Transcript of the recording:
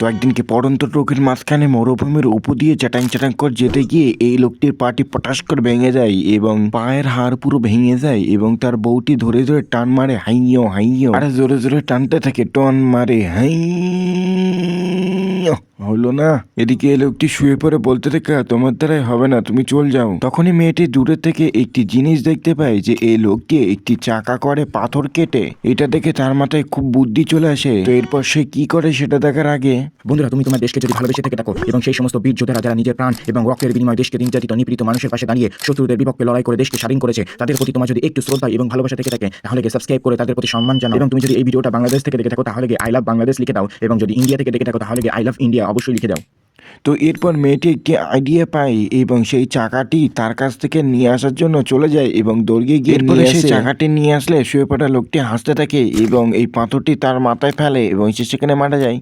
তো একদিনকে পড়ন্ত রোগের মাঝখানে মরুভূমির উপর দিয়ে চ্যাটাং চ্যাটাং করে যেতে গিয়ে এই লোকটির পাটি পটাশ করে ভেঙে যায় এবং পায়ের হাড় পুরো ভেঙে যায় এবং তার বউটি ধরে ধরে টান মারে হাইয়ো হাইয়ো, আরে জোরে জোরে টানতে থাকে, টন মারে হাইয়ো। হলো না। এদিকে এই লোকটি শুয়ে পড়ে বলতে থাকে তোমার দ্বারাই হবে না, তুমি চল যাও। তখনই মেয়েটি দূরে থেকে একটি জিনিস দেখতে পায় যে এই লোকটি একটি চাকা করে পাথর কেটে। এটা দেখে তার মাথায় খুব বুদ্ধি চলে আসে। তো এরপর সে কি করে সেটা দেখার আগে বন্ধুরা, তুমি তোমার দেশকে যদি ভালোবেসে থেকে থাকো এবং সেই সমস্ত বীর যোদ্ধারা যারা নিজের প্রাণ এবং রক্তের বিনিময়ে দেশকে নির্যাতিত নিপীড়িত মানুষের পাশে দাঁড়িয়ে শত্রুদের বিপক্ষে লড়াই করে দেশকে স্বাধীন করেছে, তাদের প্রতি তোমার যদি একটু শ্রদ্ধা এবং ভালোবাসা থেকে থাকে তাহলে সাবস্ক্রাইব করে তাদের প্রতি সম্মান জানাও। এবং তুমি যদি এই ভিডিওটা বাংলাদেশ থেকে দেখে থাকো তাহলে আই লাভ বাংলাদেশ লিখে দাও, এবং যদি ইন্ডিয়া থেকে দেখে থাকো তাহলে আই লাভ ইন্ডিয়া অবশ্যই লিখে দাও। তো এরপর মেয়েটি একটি আইডিয়া পায় এবং সেই চাকাটি তার কাছ থেকে নিয়ে আসার জন্য চলে যায় এবং দৌড়িয়ে গিয়ে এরপরে সেই চাকাটি নিয়ে আসলে শুয়ে পড়া লোকটি হাসতে থাকে এবং এই পাথরটি তার মাথায় ফেলে এবং সে সেখানে মারা যায়।